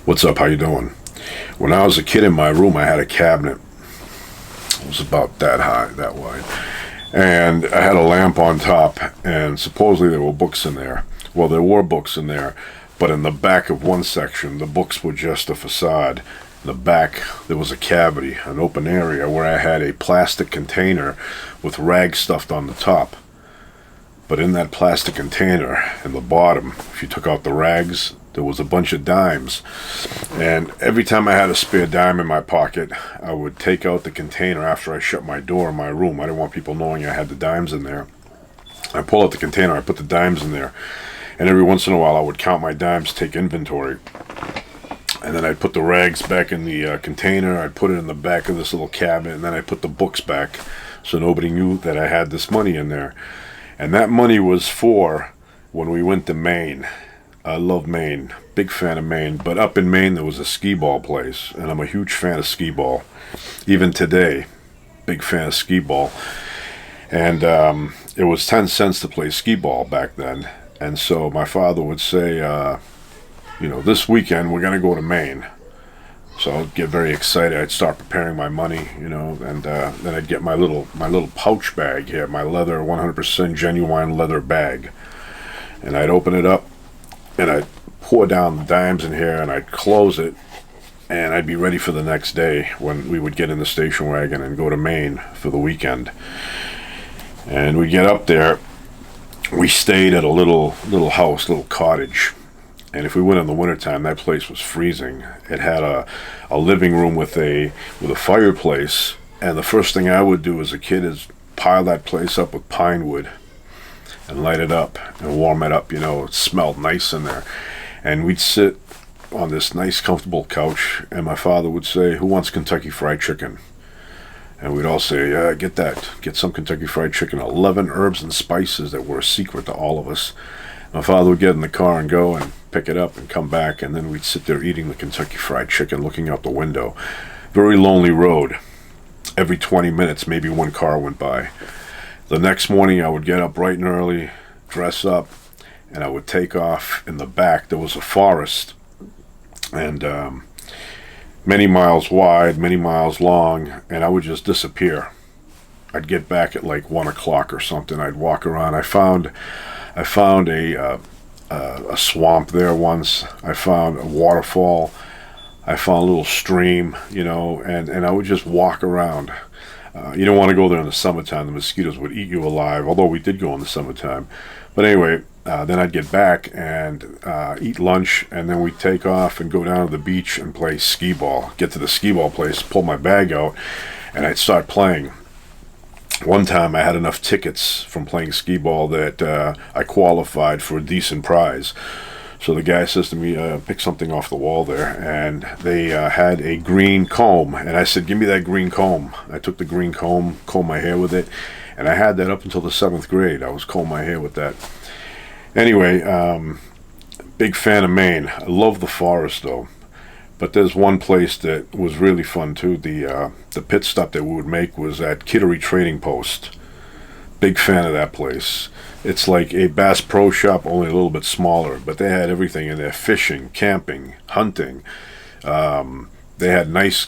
What's up? How you doing? When I was a kid in my room, I had a cabinet. It was about that high, that wide. And I had a lamp on top, and supposedly there were books in there. Well, there were books in there, but in the back of one section, the books were just a facade. In the back, there was a cavity, an open area, where I had a plastic container with rags stuffed on the top. But in that plastic container, in the bottom, if you took out the rags, there was a bunch of dimes. And every time I had a spare dime in my pocket, I would take out the container after I shut my door in my room. I didn't want people knowing I had the dimes in there. I pull out the container, I put the dimes in there, and every once in a while I would count my dimes, take inventory. And then I'd put the rags back in the container, I'd put it in the back of this little cabinet, and then I'd put the books back so nobody knew that I had this money in there. And that money was for when we went to Maine. I love Maine, big fan of Maine, but up in Maine there was a skee ball place, and I'm a huge fan of skee ball. Even today, big fan of skee ball. And it was 10 cents to play skee ball back then, and so my father would say, this weekend we're going to go to Maine. So I'd get very excited. I'd start preparing my money, and then I'd get my little pouch bag here, my leather, 100% genuine leather bag. And I'd open it up, and I'd pour down the dimes in here, and I'd close it, and I'd be ready for the next day when we would get in the station wagon and go to Maine for the weekend. And we'd get up there. We stayed at a little house, little cottage. And if we went in the wintertime, that place was freezing. It had a living room with a fireplace. And the first thing I would do as a kid is pile that place up with pine wood and light it up and warm it up. It smelled nice in there. And we'd sit on this nice, comfortable couch, and my father would say, "Who wants Kentucky Fried Chicken?" And we'd all say, "Yeah, get that. Get some Kentucky Fried Chicken." 11 herbs and spices that were a secret to all of us. My father would get in the car and go and pick it up and come back, and then we'd sit there eating the Kentucky Fried Chicken, looking out the window. Very lonely road. Every 20 minutes, maybe one car went by. The next morning, I would get up bright and early, dress up, and I would take off. In the back, there was a forest, and many miles wide, many miles long, and I would just disappear. I'd get back at like 1 o'clock or something. I'd walk around. I found a swamp there once. I found a waterfall. I found a little stream, and I would just walk around. You don't want to go there in the summertime. The mosquitoes would eat you alive, although we did go in the summertime. But anyway, then I'd get back and eat lunch, and then we'd take off and go down to the beach and play skee ball. Get to the skee ball place, pull my bag out, and I'd start playing. One time I had enough tickets from playing skee ball that I qualified for a decent prize. So the guy says to me, pick something off the wall there, and they had a green comb, and I said, "Give me that green comb." I took the green comb, combed my hair with it, and I had that up until the 7th grade. I was combing my hair with that. Anyway, big fan of Maine. I love the forest, though. But there's one place that was really fun, too. The pit stop that we would make was at Kittery Trading Post. Big fan of that place. It's like a Bass Pro Shop, only a little bit smaller, but they had everything in there: fishing, camping, hunting. They had nice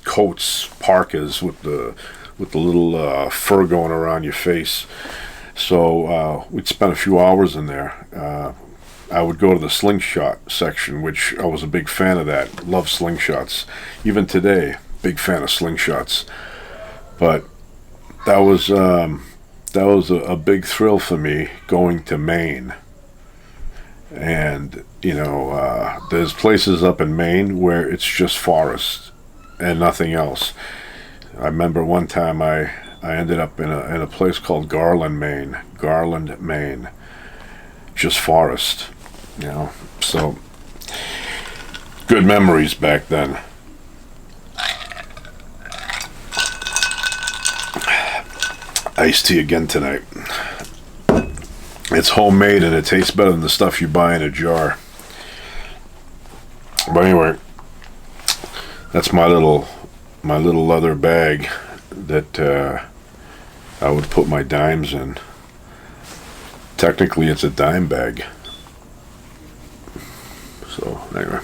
coats, parkas with the little fur going around your face. So we'd spend a few hours in there. I would go to the slingshot section, which I was a big fan of that. Love slingshots. Even today, big fan of slingshots. But that was a big thrill for me, going to Maine. And there's places up in Maine where it's just forest and nothing else. I remember one time I ended up in a place called Garland, Maine. Just forest, So good memories back then. Iced tea again tonight. It's homemade and it tastes better than the stuff you buy in a jar. But anyway, that's my little leather bag that I would put my dimes in. Technically, it's a dime bag. So, anyway.